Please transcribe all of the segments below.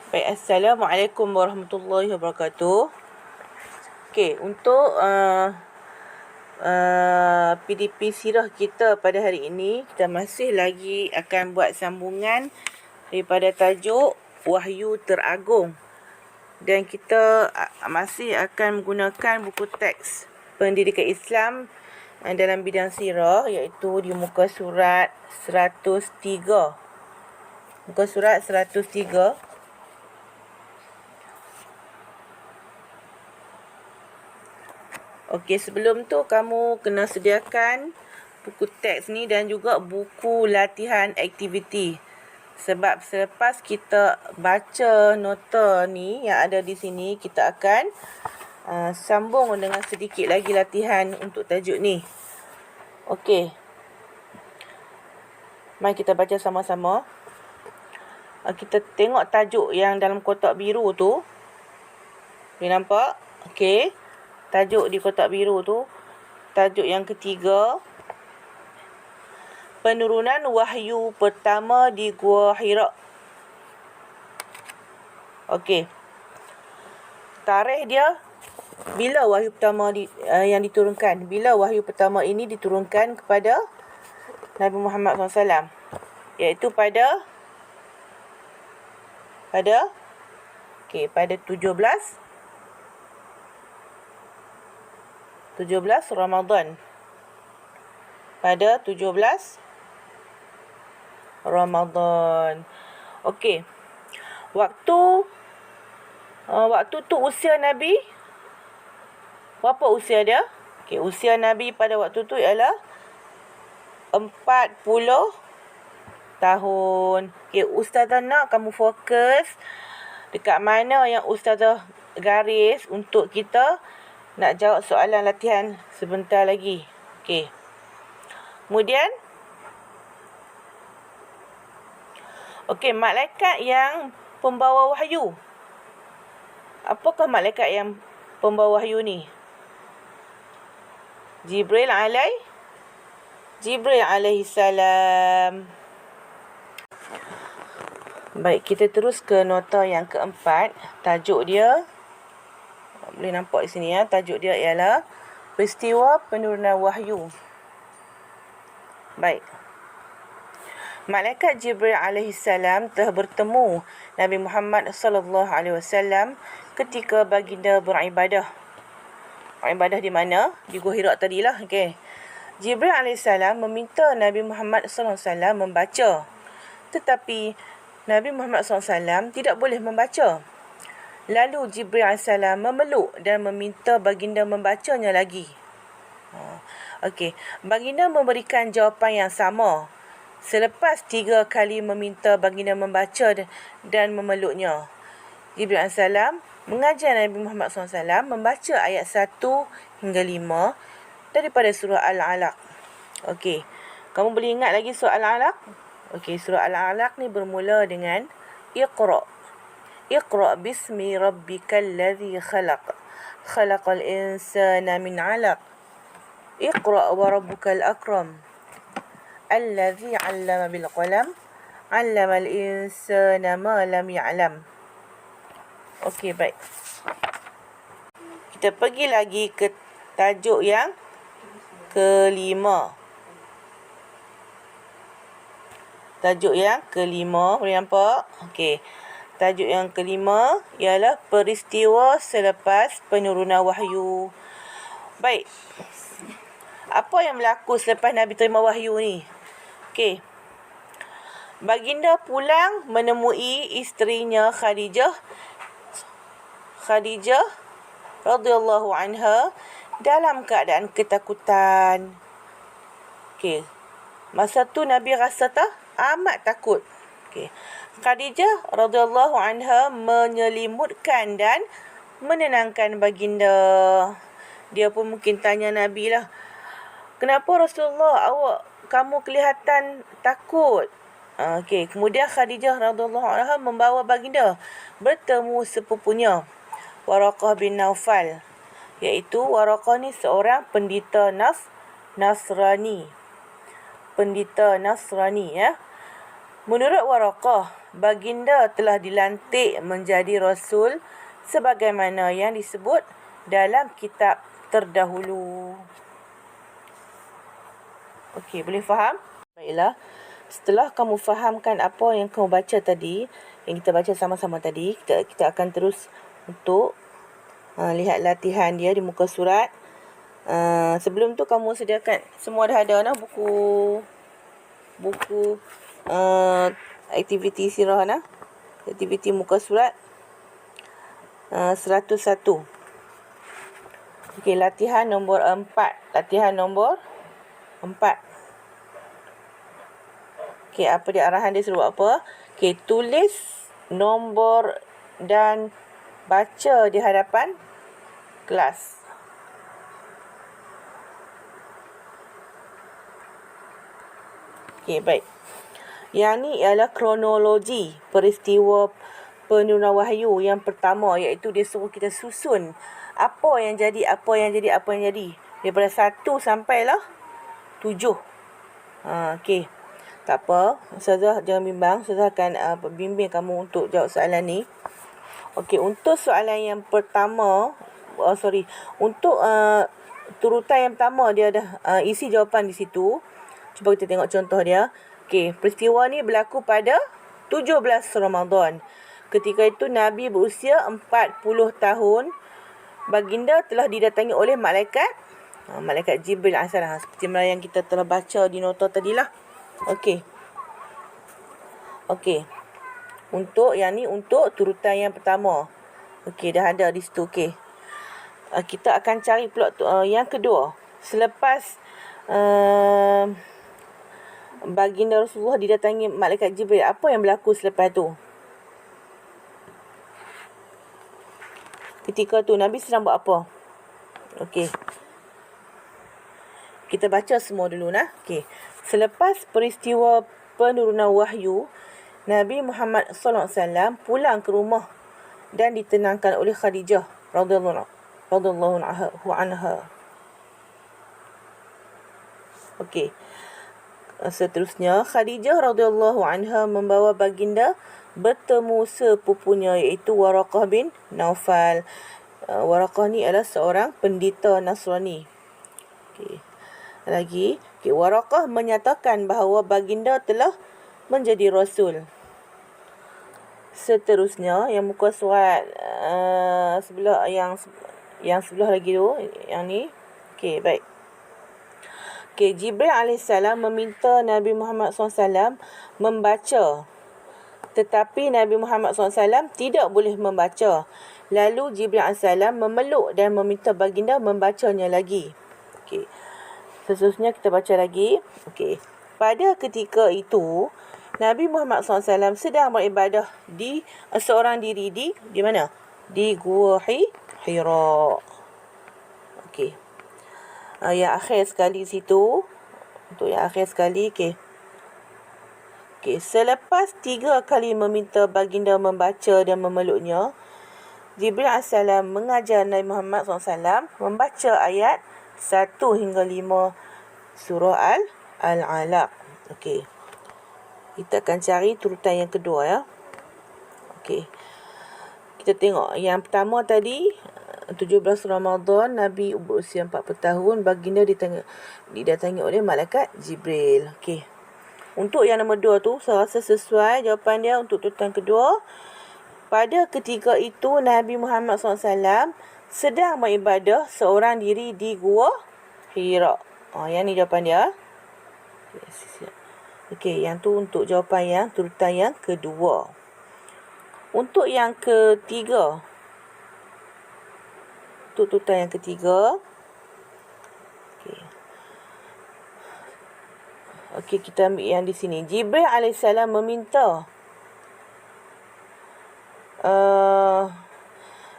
Baik, Assalamualaikum warahmatullahi wabarakatuh. Okey, untuk PDP Sirah kita pada hari ini, kita masih lagi akan buat sambungan daripada tajuk Wahyu Teragung. Dan kita masih akan menggunakan buku teks pendidikan Islam dalam bidang sirah, iaitu di muka surat 103. Muka surat 103. Okey, sebelum tu kamu kena sediakan buku teks ni dan juga buku latihan aktiviti. Sebab selepas kita baca nota ni yang ada di sini, kita akan sambung dengan sedikit lagi latihan untuk tajuk ni. Okey. Mari kita baca sama-sama. Kita tengok tajuk yang dalam kotak biru tu. Boleh nampak? Okey. Tajuk di kotak biru tu, tajuk yang ketiga, penurunan wahyu pertama di Gua Hira. Okey. Tarikh dia, bila wahyu pertama yang diturunkan? Bila wahyu pertama ini diturunkan kepada Nabi Muhammad SAW? Iaitu pada 17 Ramadan. Pada 17 Ramadan. Okey. Waktu tu usia Nabi, berapa usia dia? Okey, usia Nabi pada waktu tu ialah 40 tahun. Okey, ustazah nak kamu fokus dekat mana yang ustazah garis untuk kita nak jawab soalan latihan sebentar lagi. Okey. Kemudian, malaikat yang pembawa wahyu. Apakah malaikat yang pembawa wahyu ni? Jibril alaihi salam. Baik, kita terus ke nota yang keempat. Tajuk dia, boleh nampak di sini ya. Tajuk dia ialah peristiwa penurunan wahyu. Baik. Malaikat Jibril alaihi salam telah bertemu Nabi Muhammad sallallahu alaihi wasallam ketika baginda beribadah. Beribadah di mana? Di Gua Hira tadilah. Okey. Jibril alaihi salam meminta Nabi Muhammad sallallahu alaihi wasallam membaca. Tetapi Nabi Muhammad SAW tidak boleh membaca. Lalu Jibril AS memeluk dan meminta baginda membacanya lagi. Okey, baginda memberikan jawapan yang sama. Selepas 3 kali meminta baginda membaca dan memeluknya, Jibril AS mengajar Nabi Muhammad SAW membaca ayat 1 hingga 5 daripada surah Al-Alaq. Okey, kamu boleh ingat lagi surah Al-Alaq? Okey, surah Al-Alaq ni bermula dengan Iqra. Iqra bismi rabbikal ladzi khalaq. Khalaqal insana min 'alaq. Iqra wa rabbukal akram. Alladzi 'allama bil qalam. 'Allamal insana ma lam ya'lam. Okey, baik. Kita pergi lagi ke tajuk yang kelima. Tajuk yang kelima, boleh nampak? Okey. Tajuk yang kelima ialah peristiwa selepas penurunan wahyu. Baik. Apa yang berlaku selepas Nabi terima wahyu ni? Okey. Baginda pulang menemui isterinya Khadijah radhiyallahu anha dalam keadaan ketakutan. Okey. Masa tu Nabi rasa amat takut. Okey. Khadijah radhiyallahu anha menyelimutkan dan menenangkan baginda. Dia pun mungkin tanya Nabi lah, kenapa Rasulullah kamu kelihatan takut? Okey. Kemudian Khadijah radhiyallahu anha membawa baginda bertemu sepupunya Waraqah bin Naufal. Iaitu Waraqah ni seorang pendeta Nasrani. Pendeta Nasrani ya. Menurut Waraqah, baginda telah dilantik menjadi Rasul sebagaimana yang disebut dalam kitab terdahulu. Okey, boleh faham? Baiklah. Setelah kamu fahamkan apa yang kamu baca tadi, yang kita baca sama-sama tadi, kita akan terus untuk lihat latihan dia di muka surat. Sebelum tu kamu sediakan, semua dah ada buku aktiviti sirah aktiviti muka surat 101. Okey, latihan nombor 4. Okey, apa dia, arahan dia suruh buat apa? Okey, tulis nombor dan baca di hadapan kelas. Okey, baik. Yang ni ialah kronologi peristiwa penurunan wahyu yang pertama, iaitu dia suruh kita susun apa yang jadi daripada 1 sampailah 7. Okey. Tak apa, Ustazah jangan bimbang, Ustazah akan bimbing kamu untuk jawab soalan ni. Okey, untuk soalan yang pertama, untuk turutan yang pertama dia ada isi jawapan di situ. Cuba kita tengok contoh dia. Okey, peristiwa ni berlaku pada 17 Ramadan. Ketika itu Nabi berusia 40 tahun. Baginda telah didatangi oleh malaikat Jibril AS, seperti mana yang kita telah baca di nota tadilah. Okey. Untuk yang ni untuk turutan yang pertama. Okey, dah ada di situ. Okey. Kita akan cari pula yang kedua. Selepas baginda Rasulullah didatangi malaikat Jibril, apa yang berlaku selepas tu? Ketika tu Nabi sedang buat apa? Okey. Kita baca semua dulu Okey. Selepas peristiwa penurunan wahyu, Nabi Muhammad SAW pulang ke rumah dan ditenangkan oleh Khadijah radhiyallahu anha. Okey. Seterusnya, Khadijah radhiyallahu anha membawa baginda bertemu sepupunya, iaitu Waraqah bin Naufal. Waraqah ni adalah seorang pendeta Nasrani. Okey. Waraqah menyatakan bahawa baginda telah menjadi rasul. Seterusnya, yang muka surat sebelah yang sebelah lagi tu, yang ni. Okey, baik. Okey, Jibril AS meminta Nabi Muhammad SAW membaca. Tetapi Nabi Muhammad SAW tidak boleh membaca. Lalu Jibril AS memeluk dan meminta baginda membacanya lagi. Okey. Seterusnya kita baca lagi. Okey. Pada ketika itu, Nabi Muhammad SAW sedang beribadah di seorang diri di mana? Di Gua Hira. Okey. Yang akhir sekali situ. Untuk yang akhir sekali. Okey. Selepas 3 kali meminta baginda membaca dan memeluknya, Jibril AS mengajar Nabi Muhammad SAW membaca ayat 1 hingga 5 surah Al-Alaq. Okey. Kita akan cari turutan yang kedua ya. Okey. Kita tengok yang pertama tadi 17 Ramadan, Nabi berusia 40 tahun, baginda didatangi oleh malaikat Jibril. Okey. Untuk yang nombor 2 tu, saya rasa sesuai jawapan dia untuk turutan kedua. Pada ketika itu Nabi Muhammad SAW sedang beribadah seorang diri di Gua Hira. Yang ni jawapan dia. Okey, yang tu untuk jawapan yang turutan yang kedua. Untuk yang ketiga. Untuk turutan yang ketiga. Okey, kita ambil yang di sini. Jibril AS meminta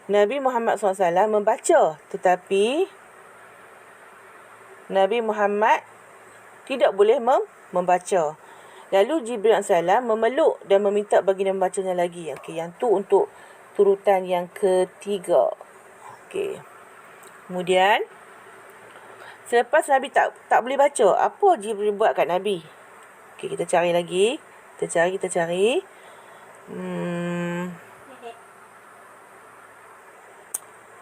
Nabi Muhammad SAW membaca, tetapi Nabi Muhammad tidak boleh membaca. Lalu Jibril AS memeluk dan meminta baginda membacanya lagi. Okey, yang tu untuk turutan yang ketiga. Okey. Kemudian selepas Nabi tak boleh baca, apa Jibril buat kat Nabi? Okey, kita cari lagi. Kita cari.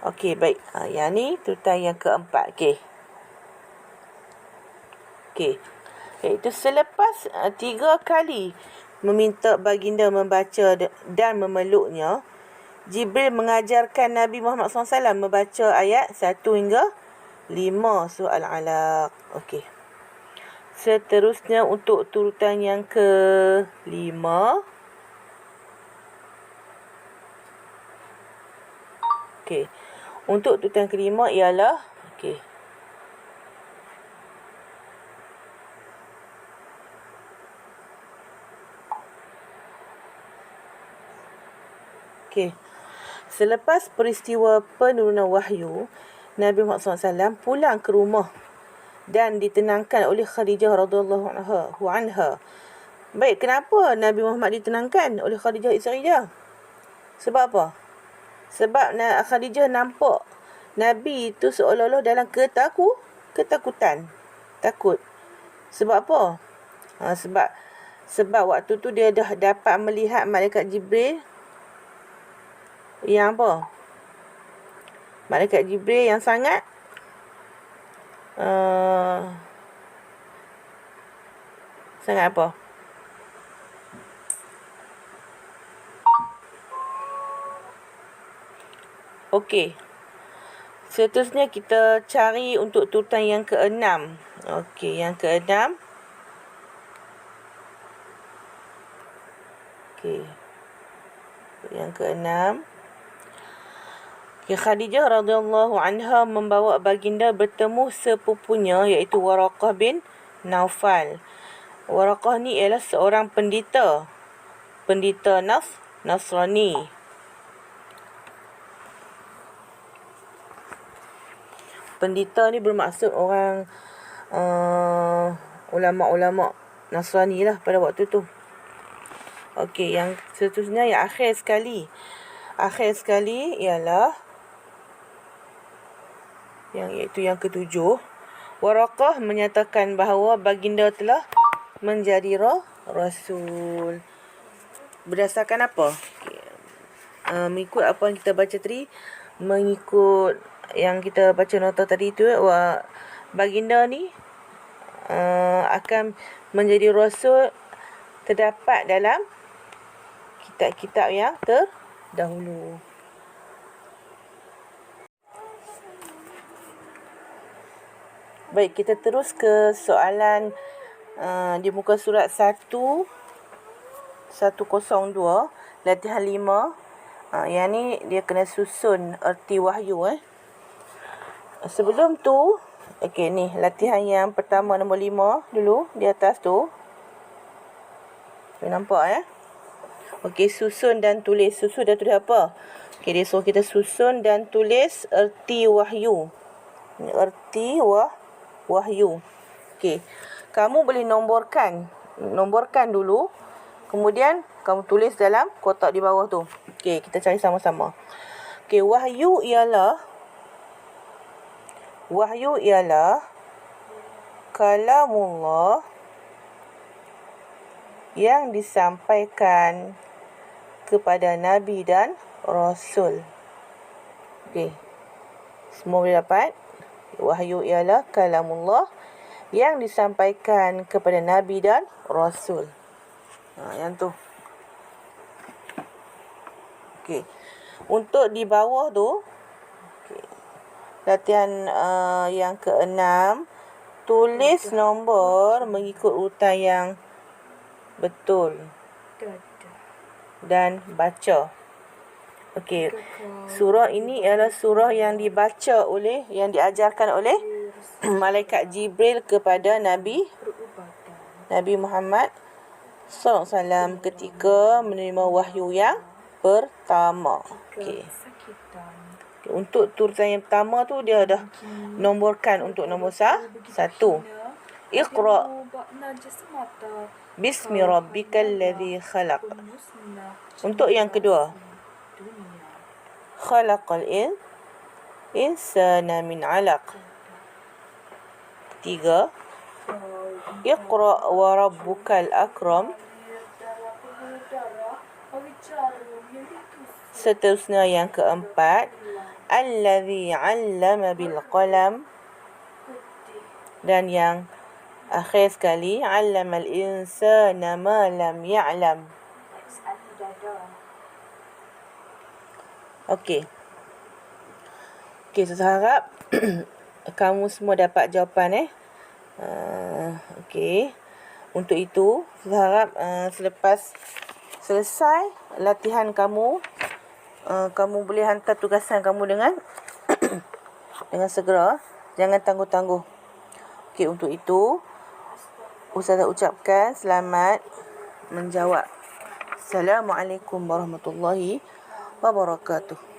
Okey, baik. Yang ni turutan yang keempat. Okey. Iaitu selepas 3 kali meminta baginda membaca dan memeluknya, Jibril mengajarkan Nabi Muhammad SAW membaca ayat 1 hingga 5 surah Al-Alaq. Okey. Seterusnya untuk turutan yang ke-5. Okey. Untuk turutan ke-5 ialah okey. Okey. Selepas peristiwa penurunan wahyu, Nabi Muhammad SAW pulang ke rumah dan ditenangkan oleh Khadijah radhiyallahu anha. Baik, kenapa Nabi Muhammad ditenangkan oleh Khadijah isteri dia? Sebab apa? Sebab Khadijah nampak Nabi itu seolah-olah dalam ketakutan. Takut. Sebab apa? Sebab waktu tu dia dah dapat melihat malaikat Jibril yang apa? Malaikat Jibril yang sangat sangat apa? Okey. Seterusnya kita cari untuk turutan yang ke-6. Okey, yang ke-6. Okey. Yang ke-6. Khadijah radhiyallahu anha membawa baginda bertemu sepupunya iaitu Waraqah bin Naufal. Waraqah ni ialah seorang pendeta Nasrani. Pendeta ni bermaksud orang ulama-ulama Nasrani lah pada waktu tu. Okey, yang seterusnya yang akhir sekali ialah iaitu yang ke-7. Waraqah menyatakan bahawa baginda telah menjadi rasul. Berdasarkan apa? Mengikut apa yang kita baca tadi, mengikut yang kita baca nota tadi tu, baginda ni akan menjadi rasul terdapat dalam kitab-kitab yang terdahulu. Baik, kita terus ke soalan di muka surat 102, latihan 5. Yang ni dia kena susun erti wahyu. Sebelum tu, okey ni latihan yang pertama nombor 5 dulu di atas tu. Nampak Okey, susun dan tulis. Susun dan tulis apa? Okey, dia suruh kita susun dan tulis erti wahyu. Erti wahyu. Okey. Kamu boleh nomborkan dulu. Kemudian kamu tulis dalam kotak di bawah tu. Okey, kita cari sama-sama. Okey, wahyu ialah kalamullah yang disampaikan kepada Nabi dan Rasul. Okey. Semua boleh dapat? Wahyu ialah kalamullah yang disampaikan kepada Nabi dan Rasul. Yang tu. Okey. Untuk di bawah tu, latihan yang ke-6, tulis nombor mengikut urutan yang betul dan baca. Okey. Surah ini ialah surah yang diajarkan oleh malaikat Jibril kepada Nabi Muhammad SAW ketika menerima wahyu yang pertama. Okey. Untuk turutan yang pertama tu dia dah nomborkan untuk nombor 1. Iqra Bismi rabbikal ladzi khalaq. Untuk yang kedua, khalaqal insana min 'alaq. Ketiga, Iqra wa rabbukal akram. Seterusnya yang keempat, allazi 'allama bil qalam. Dan yang akhir sekali, 'allamal insana ma lam ya'lam. Okey. Okey, saya harap kamu semua dapat jawapan okey. Untuk itu, saya harap selepas selesai latihan kamu, kamu boleh hantar tugasan kamu dengan dengan segera. Jangan tangguh-tangguh. Okey, untuk itu Ustazah ucapkan selamat menjawab. Assalamualaikum warahmatullahi wabarakatuh.